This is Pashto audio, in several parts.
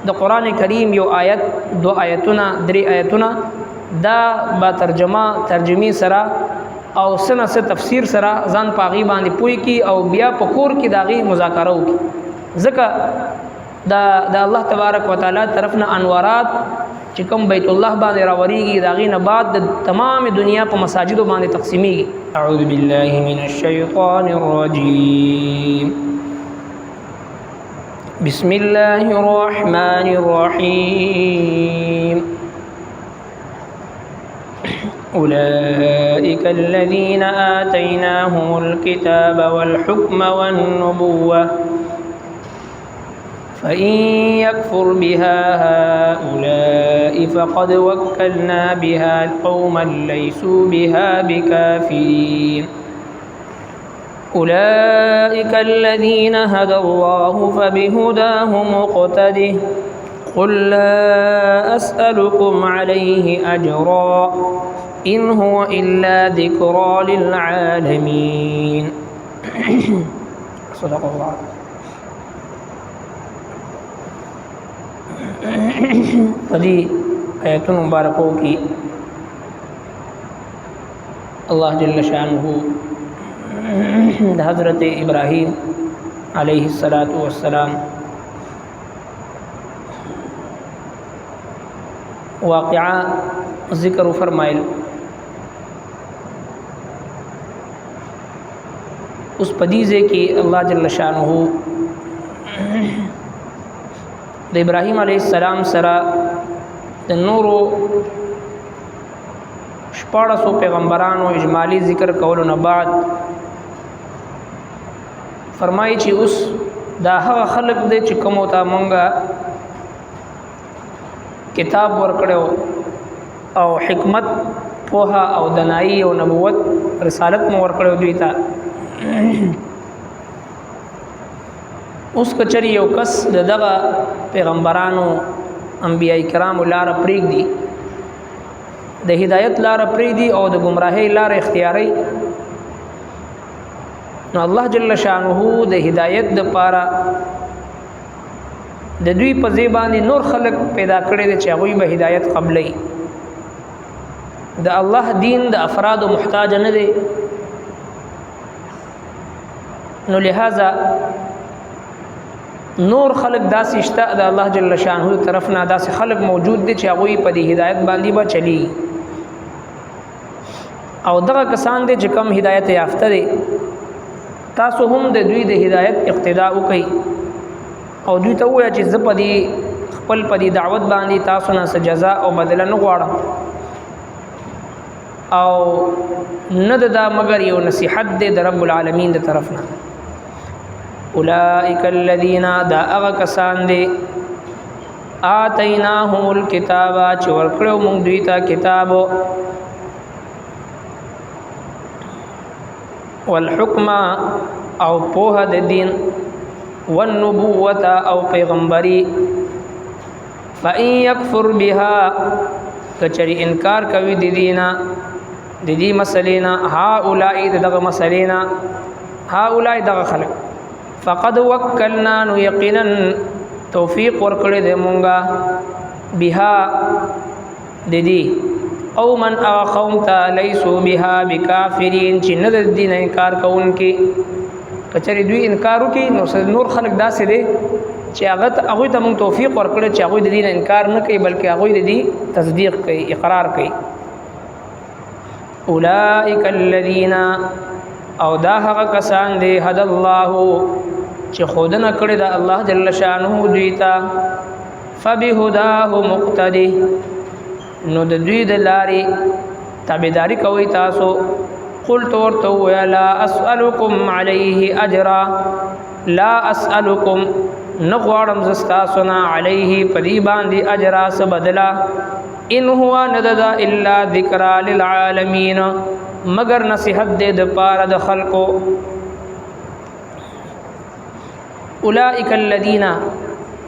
د قران کریم یو آیت دو آیتونه درې آیتونه دا با ترجمه سره او سنه تفسیر سره ځان پاغي باندې پوي کی او بیا پکور کی داغي مذاکره وکي ځکه دا الله تبارک وتعالى طرفنا انوارات چې کوم بیت الله باندې راوريږي داغي نه بعد د تمام دنیا په مساجدو باندې تقسیميږي. اعوذ بالله من الشیطان الرجیم. بسم الله الرحمن الرحيم. أولئك الذين آتيناهم الكتاب والحكم والنبوة فإن يكفر بها هؤلاء فقد وكلنا بها قوما ليسوا بها بكافرين. أولئك الذين هدى الله فبهداه مقتده قل لا أسألكم عليه أجرا إن هو إلا ذكرى للعالمين. صدق الله. فدي آيات مباركة کی اللہ جل شانہ حضرت ابراہیم علیہ السلام واقعہ ذکر فرمائل. اس پدیزے کی اللہ جل شانہ د ابراهيم عليه السلام سره د نورو 1400 پیغمبرانو اجمالی ذکر کولو نه بعد فرمایي چې اوس دا هغه خلق دي چې کوم ته مونږه کتاب ورکړو او حکمت پوها او دنائی او نبوت رسالت مو ورکړو دوی ته. اوس کچری یو کس دغه پیغمبرانو انبیاء کرام لار پریک دی د هدایت لار پریک دی او د گمراهی لار اختیاري نو الله جل شانه د هدایت د پاره د دوی په زیبانی نور خلق پیدا کړي چې هغه به هدایت قبلې د الله دین د افراد محتاج نه دی. نو لہذا نور خلق داسې اشتاء د الله جل شانه طرفنا داسې خلق موجود دي چې هغه په دې هدایت باندې به چلی او دغه کسان دي چې کم هدایت یافته دي تاسو هم د دوی د هدایت اقتداء وکړئ او دوی ته وایي چې زپدي خپل پدی دعوت باندې تاسو نه جزاء او بدله نه غواړم او نه دا مگر یو نصیحت دی د رب العالمین د طرفنا. اولئک الذین دا اغا کسان دی آتیناهم الکتاب چې ورکړو موږ دوی ته کتاب والحکم او پوهه د دین والنبوة او پیغمبری. فإن یکفر بها کچری انکار کوي د دینا د دې مسلینا هؤلاء دغه مسلینا هؤلاء دغه خلق فقد وکلنا نو یقینا توفیق ورکړې د مونږه بها د دې او من قوم ته لیسو بها بکافرین چې نه د دین انکار کوونکي کچری دوی انکار وکي نو نور خلق داسې دي چې هغه ته مونږ توفیق ورکړې چې هغه د دین انکار نه کوي بلکې هغه د دې تصدیق کوي اقرار کوي. اولئک الذین او دا هغه کسان دی هد الله چې خودنه کړی دا الله جل شانه دوی ته فبهداه مقتدی نو د دوی د لارې تابعداري کوي تاسو. قلت ورته ویا لا اسألکم علیه اجرا لا اسألکم نغوارم زستاسنا علیه پدی باندې اجرا سبدلا ان هو نددا الا ذکر للعالمین مگر نصیحت دې د پاره د خلقو. اولئک الذین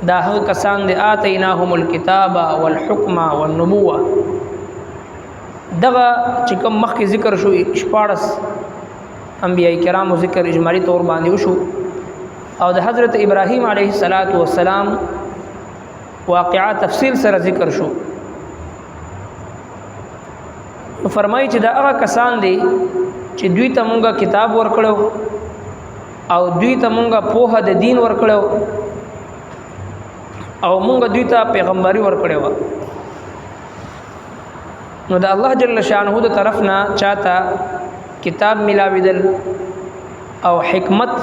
دا هغه کسان دي آتیناهم الکتاب والحکم والنبوة دغه چې کوم مخکې ذکر شو 14 انبیاء کرامو ذکر اجمالی طور باندې وشو او د حضرت ابراهیم علیه السلام واقعا تفصیل سره ذکر شو. فرمایي چې دا هغه کسان دي چې دوی ته مونږه کتاب ورکړو او دوی ته مونږه پوهه د دین ورکړو او مونږه دوی ته پیغمبري ورکړو. نو د الله جل شانه د طرف نه چاته کتاب ملاویدل او حکمت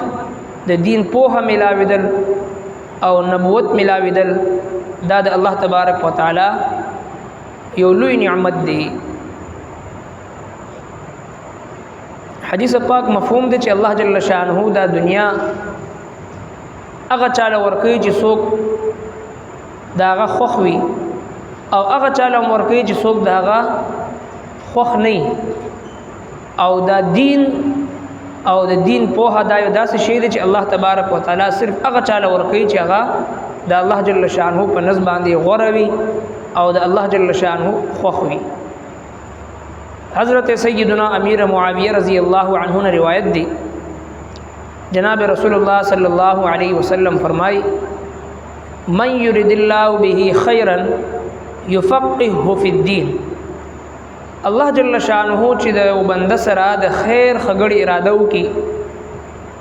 د دین پوهه ملاویدل او نبوت ملاویدل دا د الله تبارک وتعالى یو لوی نعمت دی. حدیث پاک مفهوم دی چې الله جل شانه دا دنیا هغه چاله ورکوي چې څوک دا هغه خوښ وي او هغه چاله ورکوي چې څوک دا هغه خوښ نه او دا دین او د دین پوهه دا یو داسې شی دی چې الله تبارک وتعالى صرف هغه چاله ورکوي چې هغه د الله جل شانه په نسبت باندې غوره وي او د الله جل شانه خوښ وي. حضرت سیدنا امیر معاویہ رضی اللہ عنہ نے روایت دی جناب رسول اللہ صلی اللہ علیہ وسلم فرمائی من یرد اللہ به خیرا یفقهه فی الدین. الله جل شانه چې د بنده سره د خیر خګړې اراده وکي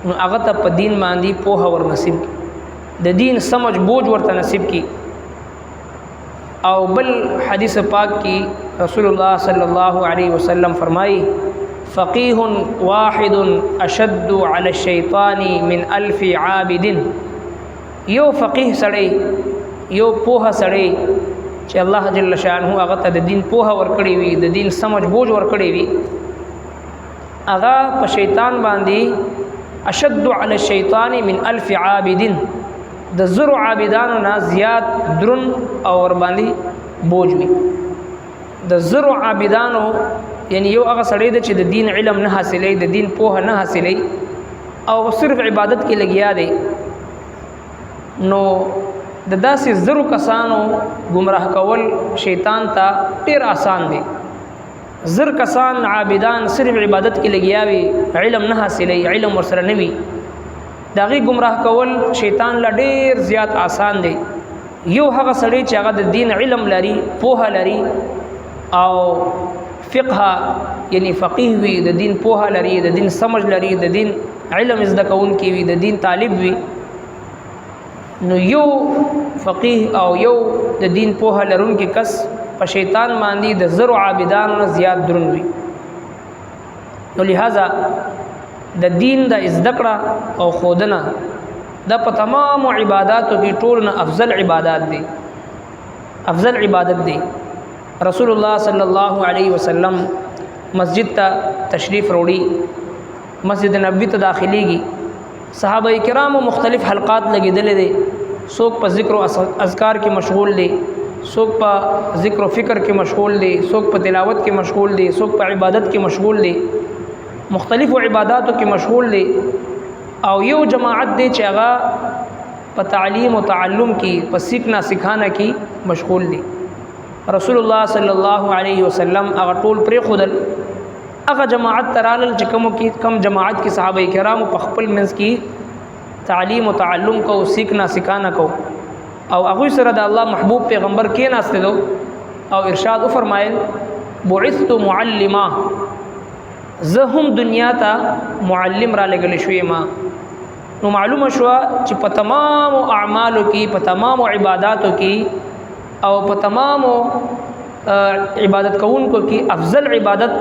نو هغه ته په دین باندې پوهه ور نصیب کی د دین سمجھ بوج ورته نصیب کی. او بل حدیث پاک کی رسول اللہ صلی اللہ علیہ وسلم فرمائی فقیہ واحد اشد علی الشیطان من الف عابد. یو فقیه سړی یو پوهه سړی چې الله جل شانه هغه ته د دین پوهه ورکړی وي د دین سمجھ بوج ورکړی وي هغه په شیطان باندې اشد علی الشیطان من الف عابد د زرو عابدانو نه زیات درن او ور باندې بوج وي. د زرو عابدانو یعنی یو هغه سړی دی چې د دین علم نه حاصلې د دین پوهه نه حاصلې او صرف عبادت کې لګیا دی نو د داسې زرو کسانو گمراه کول شیطان ته ډیر آسان دی. زر کسان عابدان صرف عبادت کې لګیا وي علم نه حاصلې علم ورسره نه وي داغي گمراه کول شیطان لا ډیر زیات آسان دی. یو هغه سړی چې هغه د دین علم لري پوهه لري او فقه یعنی فقيه وي د دین پوهه لري د دین سمجھ لري د دین علم زده کوونکی وي د دین طالب وي نو یو فقيه او یو د دین پوهه لرونکي کس په شیطان باندې د زرو عابدانو نه زیات درون وي. نو لہذا د دین د ذکر او خودنه د په تمام عبادتو کې ټول نه افضل عبادت دي افضل عبادت دی. رسول الله صلی الله علیه وسلم مسجد ته تشریف وروړي مسجد نبوي ته داخليږي صحابه کرامو مختلف حلقات لګیدل دي څوک په ذکر او اذکار کې مشغول دي څوک په ذکر او فکر کې مشغول دي څوک په تلاوت کې مشغول دي څوک په عبادت کې مشغول دي مختلف عباداتو کې مشغول دي او یو جماعت دی چې هغه په تعلیم او تعلم کې په سیکھنا سکھانا کې مشغول دي. رسول الله صلی الله علیه وسلم هغه ټول پرې خودل هغه جماعت ترالل چې کم جماعت کې صحابه کرام په خپل منځ کې تعلیم او تعلم کو سیکھنا سکھانا کو او هغه سره د الله محبوب پیغمبر کې ناستلو او ارشاد فرمایل بعثت معلما زه هم دنیا ته معلم را لګل شوې ما. نو معلومه شو چې په تمام اعمالو کې په تمام عبادتو کې او په تمام عبادت کوونکو کې افضل عبادت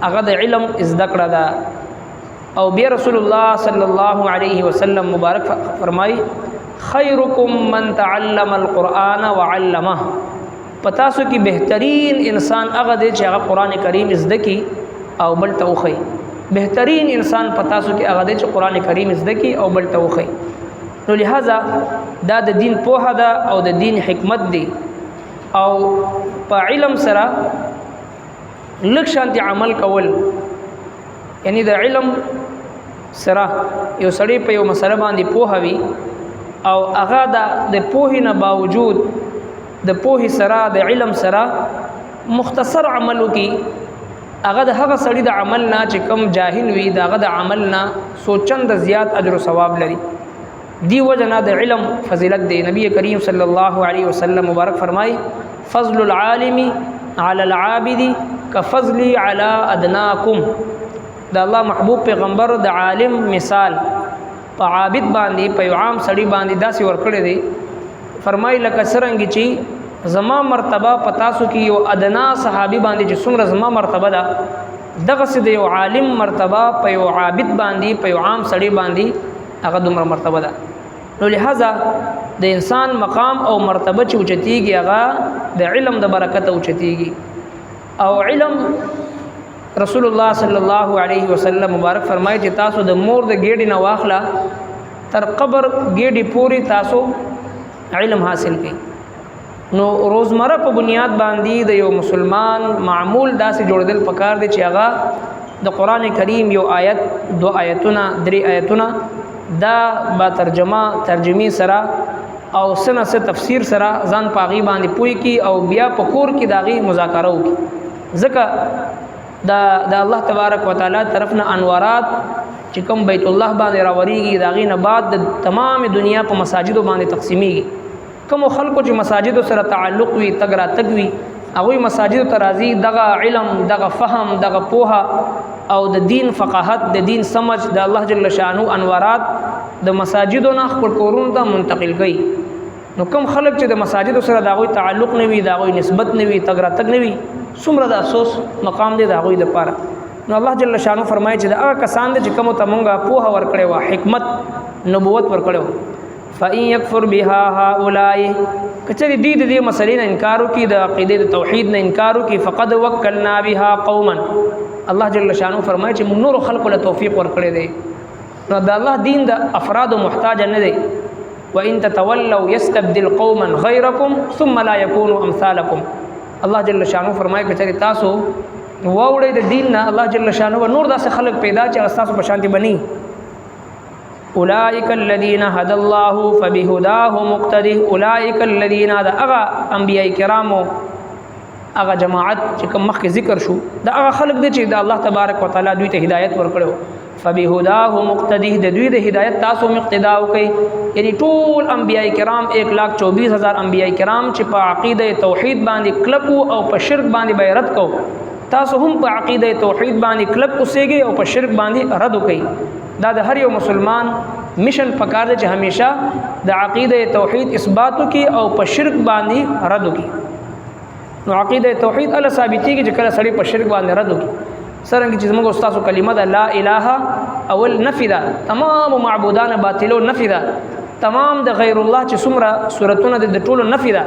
هغه د علم ذکر ده. او بیا رسول الله صلی الله علیه وسلم مبارک فرمای خیرکم من تعلم القرآن وعلمه. پتاسو کې بهترین انسان هغه دی چې هغه قرآن کریم زده کی او بل توخی. بهترین انسان پتاسو کې هغه دی چې قرآن کریم زده کی او بل توخی. نو لہذا دا د دین پوهه ده او د دین حکمت دی او په علم سره لږ شانتي عمل کول یعنی د علم سره یو سړی په یو مسله باندې پوهه وي او هغه د پوهې نه باوجود د پوهې سره د علم سره مختصر عمل وکي هغه د هغه سړي د عمل نه چې کم جاهل وي د هغه د عمل نه سوچند زیات اجر او ثواب لري. دی وجنا د علم فضیلت دی. نبی کریم صلی الله علیه وسلم مبارک فرمای فضل العالم علی العابد کفضلی علی ادناکم. د الله محبوب پیغمبر د عالم مثال په عابد باندې په عام سړی باندې داسې ورکړی دی. فرمای لکه څرنګه چې زما مرتبه پتا سو کې یو ادنا صحابي باندې چې څومره زما مرتبه ده دغه سي د یو عالم مرتبه په یو عابد باندې په یو عام سړی باندې هغه دومره مرتبه ده. نو لہذا د انسان مقام او مرتبه چې اوچتیږي هغه د علم د برکت اوچتیږي. او علم رسول الله صلی الله علیه وسلم مبارک فرمایي چې تاسو د مور د ګېډې نه واخلا تر قبر ګېډې پوری تاسو علم حاصل کړئ. نو روزمره په بنیاد باندې د یو مسلمان معمول داسې جوړدل پکار دی چې هغه د قران کریم یو آیت دو آیتونه درې آیتونه دا با ترجمه سره او سنه سه تفسیر سره ځان پاغي باندې پوي کی او بیا پکور کی داغي مذاکره وکي. ځکه د الله تبارک وتعالى طرفنا انوارات چې کوم بیت الله باندې راوريږي داغي نه بعد د تمام دنیا په مساجدو باندې تقسیمیږي. کوم خلکو چې مساجدو سره تعلق وي تګرا تګوي هغه مساجدو ترازی دغه علم دغه فهم دغه پوها او د دین فقاهت د دین سمجھ د الله جل شانو انوارات د مساجدو نه خپل کورونو ته منتقل کړي. نو کوم خلک چې د مساجدو سره دغه تعلق نه وي دغه نسبت نه وي تګرا تګ نه وي څومره د افسوس مقام دی دغه د پاره. نو الله جل شانو فرمایي چې دا کسان چې کوم ته مونږه پوها ورکړي وا حکمت نبوت ورکړي فإن يكفر بها هؤلاء کچری دې مسلې نه انکار وکي د عقیده د توحید نه انکار وکي فقد وکلنا بها قوما. الله جل شانو فرمایي چې موږ نور خلق له توفیق ورکړي دي. نو د الله دین د افراد محتاج نه دی. وان تتولوا يستبدل قوما غيركم ثم لا يكونوا امثالكم. الله جل شانو فرمایي کچری تاسو ووړې د دین نه الله جل شانو نور داسې خلق پیدا چې تاسو په شانتي بني. اولئک الذین هدى الله فبهداه مقتدی. اولئک الذین اغا انبیاء کرامو اغا جماعت چې کوم مخکې ذکر شو دا اغا خلق دي چې د الله تبارک وتعالى دوی ته هدایت ورکړو. فبهداه مقتدی د دوی د هدایت تاسو مقتدا وکي. یعنی ټول انبیاء کرام 1,24,000 انبیاء کرام چې په عقیده توحید باندې کلکو او په شرک باندې بیرت کو تاسو هم په عقیده توحید باندې کلک اوسېږئ او په شرک باندې رد وکئ. دا د هر یو مسلمان مشن پکار دی چې همیشه د عقیده توحید اثبات وکي او په شرک باندې رد وکي. نو عقیده توحید الله ثابتېږي چې کله سړی په شرک باندې رد وکي. څرنګه چې موږ استاد کلمه د لا اله اول نفي ده تمام معبودان باطلو نفي ده تمام د غیر الله چې څومره صورتونه د ټولو نفي ده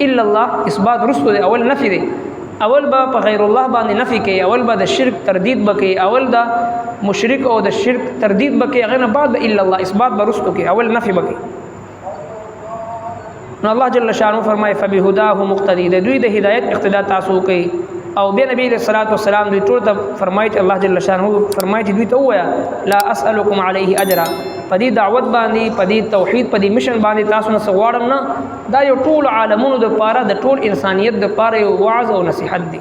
الا الله اثبات رسو دی. اول نفي دی اول با په غیر الله باندې نفي کوي اول با د شرک تردید بکي اول د مشرک او د شرک تردید بکي هغه نه بعد الا الله اثبات برستو کوي اول نفي بکي. نو الله جل شانو فرمای فبهداه مقتدی د دوی د هدایت اقتدا تاسو کوي. او بیا نبی صلی الله علیه وسلم دوی ټول ته فرمایي چې الله جل شانو فرمایي چې دوی ته وایا لا اسالکم علیه اجرا. پدې دعوت باندې پدې توحید پدې مشن باندې تاسو نه سغواړم نه دا یو ټول عالمونو د پاره د ټول انسانیت د پاره یو وعظ او نصیحت دی.